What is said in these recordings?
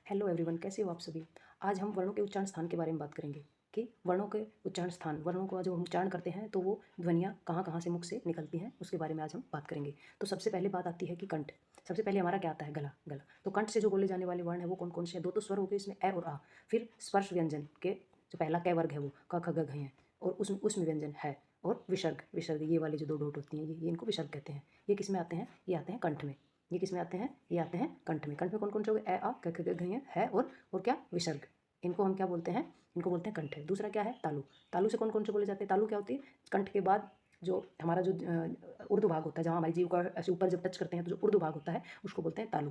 Hello everyone, कैसे हो आप सभी। आज हम वर्णों के उच्चारण स्थान के बारे में बात करेंगे कि वर्णों के उच्चारण स्थान, वर्णों का जो हम उच्चारण करते हैं तो वो ध्वनियाँ कहाँ कहाँ से मुख से निकलती हैं, उसके बारे में आज हम बात करेंगे। तो सबसे पहले बात आती है कि कंठ। सबसे पहले हमारा क्या आता है? गला। गला तो कंठ से जो बोले जाने वाले वर्ण है वो कौन कौन से हैं? दो तो स्वर हो गए इसमें, ए और आ। फिर स्पर्श व्यंजन के जो पहला क वर्ग है वो क ख ग घ हैं, और उसमें व्यंजन है। और विसर्ग, विसर्ग ये वाली जो दो डोट होती हैं ये इनको विसर्ग कहते हैं। ये किस में आते हैं? ये आते हैं कंठ में। ये किस में आते हैं? ये आते हैं कंठ में। कंठ में कौन कौन से हो गए? ए आ क ख ग घ हैं, है और क्या? विसर्ग। इनको हम क्या बोलते हैं? इनको बोलते हैं कंठ। दूसरा क्या है? तालु। तालु से कौन कौन से बोले जाते हैं? तालु क्या होती है? कंठ के बाद जो हमारा जो ऊर्ध्व भाग होता है, जहाँ हमारी जीभ का ऐसे ऊपर जब टच करते हैं तो जो ऊर्ध्व भाग होता है उसको बोलते हैं तालु।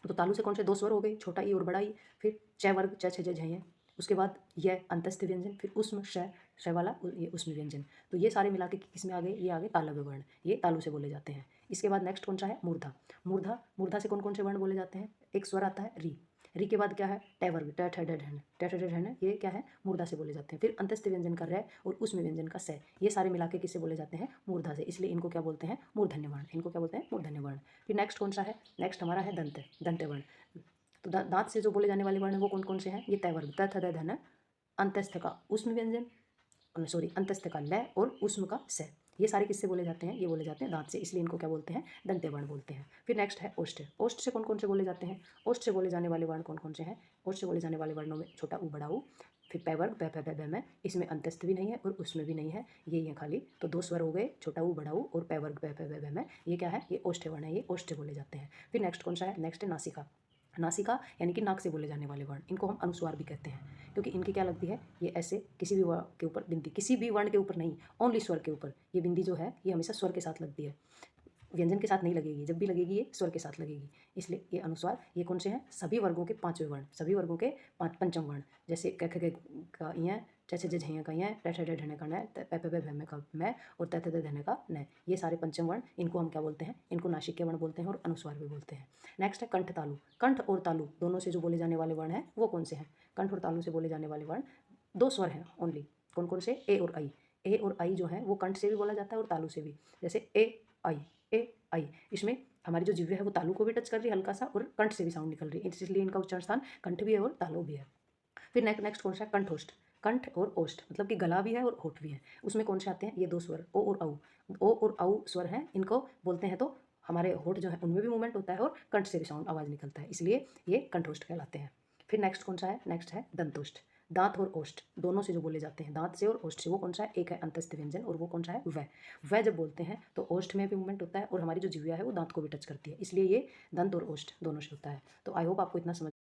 तो तालु से कौन से दो स्वर हो गए? छोटा ई और बड़ा ई। फिर च वर्ग, च छ ज झ हैं। उसके बाद यह अंतस्थ व्यंजन, फिर उष्म श वाला ये उष्म व्यंजन। तो ये सारे मिला के किस में आ गए? ये आ गए तालव्य वर्ण। ये तालु से बोले जाते हैं। इसके बाद नेक्स्ट कौन सा है? मूर्धा। मूर्धा, मूर्धा से कौन कौन से वर्ण बोले जाते हैं? एक स्वर आता है री। री के बाद क्या है? ट वर्ग, ट ठ ड ढ ट ठ ड ढ ये क्या है? मूर्धा से बोले जाते हैं। फिर अंतस्थ व्यंजन का र और उष्म व्यंजन का स, ये सारे मिला के किससे बोले जाते हैं? मूर्धा से। इसलिए इनको क्या बोलते हैं? मूर्धन्य वर्ण। इनको क्या बोलते हैं? मूर्धन्य वर्ण। फिर नेक्स्ट कौन सा है? नेक्स्ट हमारा है दंत, दंत्य वर्ण। तो दांत से जो बोले जाने वाले वर्ण है वो कौन कौन से हैं? ये तय वर्ग, त थ द ध न। अंतस्थ का उष्म व्यंजन, सॉरी, अंतस्थ का ल और उष्म का स, ये सारे किससे बोले जाते हैं? ये बोले जाते हैं दांत से। इसलिए इनको क्या बोलते हैं? दंत्य वर्ण बोलते हैं। फिर नेक्स्ट है ओष्ठ। ओष्ठ से कौन कौन से बोले जाते हैं? ओष्ठ से बोले जाने वाले वर्ण कौन कौन से हैं? ओष्ठ से बोले जाने वाले वर्णों में छोटा ऊ बड़ा ऊ, फिर पै वर्ग, पै पै पै पै मैं। इसमें अंतस्थ भी नहीं है और उसमें भी नहीं है, यही है खाली। तो दो स्वर हो गए, छोटा ऊ बड़ा ऊ और पै वर्ग, पै पै पै मैं। ये क्या है? ये ओष्ठ वर्ण है, ये ओष्ठ से बोले जाते हैं। फिर नेक्स्ट कौन सा है? नेक्स्ट है नासिका। नासिका यानी कि नाक से बोले जाने वाले वर्ण, इनको हम अनुस्वार भी कहते हैं, क्योंकि इनकी क्या लगती है? ये ऐसे किसी भी वर्ण के ऊपर बिंदी, किसी भी वर्ण के ऊपर नहीं, ओनली स्वर के ऊपर ये बिंदी जो है ये हमेशा स्वर के साथ लगती है, व्यंजन के साथ नहीं लगेगी। जब भी लगेगी ये स्वर के साथ लगेगी, इसलिए ये अनुस्वार। ये कौन से हैं? सभी वर्गों के पांचवें वर्ण, सभी वर्गों के पंचम वर्ण। जैसे क ख ग का इ च छ ज झ का इ, ट ठ ड ढ का न, प प भ म का मैं और त थ द ध का न, ये सारे पंचम वर्ण। इनको हम क्या बोलते हैं? इनको नासिक के वर्ण बोलते हैं और अनुस्वार भी बोलते हैं। नेक्स्ट है कंठ तालु। कंठ और तालु दोनों से जो बोले जाने वाले वर्ण हैं वो कौन से हैं? कंठ और तालु से बोले जाने वाले वर्ण दो स्वर हैं ओनली। कौन कौन से? ए और आई। ए और आई जो है वो कंठ से भी बोला जाता है और तालु से भी। जैसे ए आई, ए आई, इसमें हमारी जो जिह्वा है वो तालु को भी टच कर रही है हल्का सा, और कंठ से भी साउंड निकल रही है, इसलिए इनका उच्चारण स्थान कंठ भी है और तालु भी है। फिर नेक्स्ट कौन सा है? कंठोष्ठ। कंठ और ओष्ठ मतलब कि गला भी है और होठ भी है। उसमें कौन से आते हैं? ये दो स्वर ओ और औ। ओ और औ स्वर हैं, इनको बोलते हैं। तो हमारे होठ जो है उनमें भी मूवमेंट होता है और कंठ से भी साउंड आवाज़ निकलता है, इसलिए ये कंठोष्ठ कहलाते हैं। फिर नेक्स्ट कौन सा है? नेक्स्ट है दंतोष्ठ। दांत और ओष्ठ दोनों से जो बोले जाते हैं, दांत से और ओष्ठ से, वो कौन सा है? एक है अंतस्थ व्यंजन और वो कौन सा है? वह। वह जब बोलते हैं तो ओष्ठ में भी मूवमेंट होता है और हमारी जो जिह्वा है वो दांत को भी टच करती है, इसलिए ये दंत और ओष्ठ दोनों से होता है। तो आई होप आपको इतना समझ